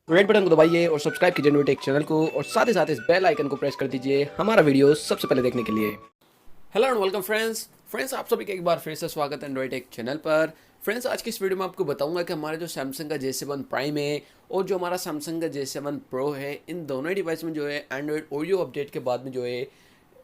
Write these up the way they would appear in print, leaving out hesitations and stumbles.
Red button को दबाइए और सब्सक्राइब कीजिए नोटिक चैनल को और साथ ही साथ इस बेल आइकन को प्रेस कर दीजिए हमारा वीडियो सबसे पहले देखने के लिए। हेलो एंड वेलकम फ्रेंड्स आप सभी का एक बार फिर से स्वागत है एंड्रॉइड टेक चैनल पर। फ्रेंड्स आज की इस वीडियो में आपको बताऊंगा कि हमारे जो सैमसंग का J7 प्राइम है और जो हमारा सैमसंग का J7 प्रो है, इन दोनों डिवाइस में जो है एंड्रॉइड ओरियो अपडेट के बाद में जो है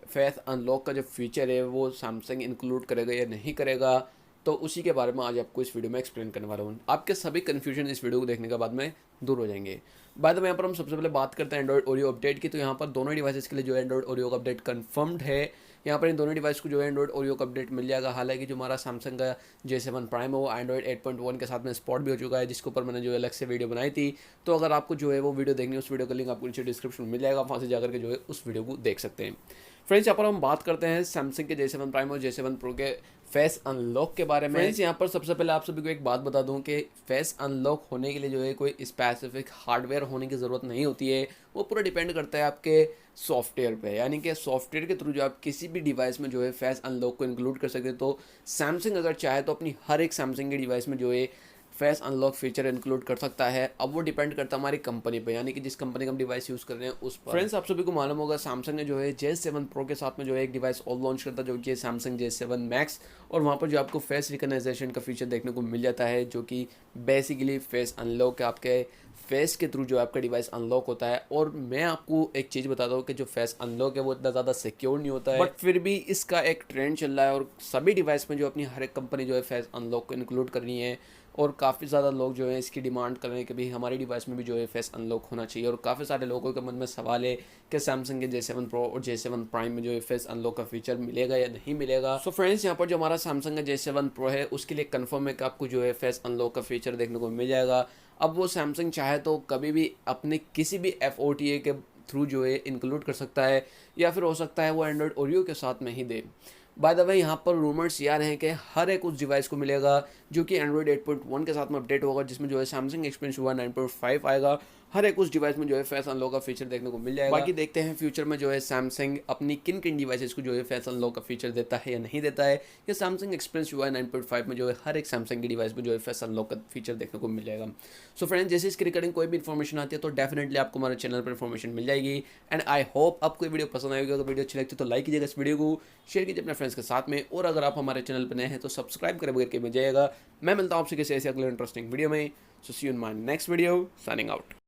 फेस अनलॉक का जो फीचर है वो सैमसंग इंक्लूड करेगा या नहीं करेगा, तो उसी के बारे में आज आपको इस वीडियो में एक्सप्लेन करने वाला हूँ। आपके सभी कन्फ्यूजन इस वीडियो को देखने के बाद में दूर हो जाएंगे। बाद में यहाँ पर हम सबसे पहले बात करते हैं एंड्रॉइड ओरियो अपडेट की। तो यहाँ पर दोनों डिवाइसेस के लिए जो है एंड्रॉइड ओरियो का अपडेट कंफर्म्ड है। यहाँ पर इन दोनों डिवाइस को जो है एंड्रॉइड ओरियो का अपडेट मिल जाएगा। हालांकि जो हमारा सैमसंग का J7 प्राइम है वो एंड्रॉइड 8.1 के साथ में स्पॉट भी हो चुका है, जिसके ऊपर मैंने जो है अलग से वीडियो बनाई थी। तो अगर आपको जो है वो वीडियो देखनी है, उस वीडियो का लिंक आपको नीचे डिस्क्रिप्शन में मिल जाएगा, वहाँ से जाकर के जो है उस वीडियो को देख सकते हैं। फ्रेंड्स यहाँ पर हम बात करते हैं सैमसंग के J7 प्राइम और J7 प्रो के फेस अनलॉक के बारे में। फ्रेंड्स यहाँ पर सबसे पहले आप सभी को एक बात बता दूं कि फेस अनलॉक होने के लिए जो है कोई स्पेसिफिक हार्डवेयर होने की ज़रूरत नहीं होती है। वो पूरा डिपेंड करता है आपके सॉफ्टवेयर पे, यानी कि सॉफ्टवेयर के थ्रू जो आप किसी भी डिवाइस में जो है फेस अनलॉक को इंक्लूड कर सकते हैं। तो सैमसंग अगर चाहे तो अपनी हर एक सैमसंग के डिवाइस में जो है फेस अनलॉक फीचर इंक्लूड कर सकता है। अब वो डिपेंड करता है हमारी कंपनी पे, यानी कि जिस कंपनी का हम डिवाइस यूज़ कर रहे हैं उस पर। फ्रेंड्स आप सभी को मालूम होगा सैमसंग ने जो है J7 प्रो के साथ में जो है एक डिवाइस और लॉन्च करता है, जो कि सैमसंग J7 मैक्स। और वहाँ पर जो आपको फेस रिकग्नाइजेशन का फीचर देखने को मिल जाता है, जो कि बेसिकली फेस अनलॉक है। आपके फेस के थ्रू जो आपका डिवाइस अनलॉक होता है। और मैं आपको एक चीज़ बताता हूँ कि जो फेस अनलॉक है वो इतना ज़्यादा सिक्योर नहीं होता है, बट फिर भी इसका एक ट्रेंड चल रहा है और सभी डिवाइस में जो अपनी हर एक कंपनी जो है फेस अनलॉक को इंक्लूड कर रही है। और काफ़ी ज़्यादा लोग जो है इसकी डिमांड कर रहे हैं कि भाई हमारी डिवाइस में भी जो है फेस अनलॉक होना चाहिए। और काफ़ी सारे लोगों के मन में सवाल है कि सैमसंग के J7 प्रो और J7 प्राइम में जो है फेस अनलॉक का फीचर मिलेगा या नहीं मिलेगा। सो फ्रेंड्स यहाँ पर जो हमारा सैमसंग का J7 प्रो है उसके लिए कंफर्म है कि आपको जो है फेस अनलॉक का फीचर देखने को मिल जाएगा। अब वो सैमसंग चाहे तो कभी भी अपने किसी भी FOTA के थ्रू जो है इंक्लूड कर सकता है, या फिर हो सकता है वो एंड्रॉइड ओरियो के साथ में ही दे। बाय द वे यहाँ पर रूमर्स ये आ रहे हैं कि हर एक उस डिवाइस को मिलेगा जो कि एंड्रॉइड 8.1 के साथ में अपडेट होगा, जिसमें जो है सैमसंग एक्सपीरियंस हुआ 9.5 आएगा। हर एक उस डिवाइस में जो है फेस अनलॉक का फीचर देखने को मिल जाएगा। बाकी देखते हैं फ्यूचर में जो है सैमसंग अपनी किन किन डिवाइसेस को जो है फेस अनलॉक का फीचर देता है या नहीं देता है। या सैमसंग एक्सपीरियंस हुआ 9.5 में जो है हर एक सैमसंग की डिवाइस में जो है फेस अनलॉक का फीचर देखने को मिल जाएगा। सो फ्रेंड्स जैसे इसके रिगार्डिंग कोई भी इन्फॉर्मेशन आती है तो डेफिनेटली आपको हमारे चैनल पर इन्फॉर्मेशन मिल जाएगी। एंड आई होप आपको वीडियो पसंद आएगी। अगर वीडियो अच्छी लगती है तो लाइक कीजिएगा इस वीडियो को, शेयर कीजिए अपने फ्रेंड्स के साथ में। और अगर आप हमारे चैनल पर नए हैं तो सब्सक्राइब करे बगैर के मिल जाएगा। मैं मिलता हूँ आपसे किसी ऐसे अगले इंटरेस्टिंग वीडियो में। So see you in my next video, signing out.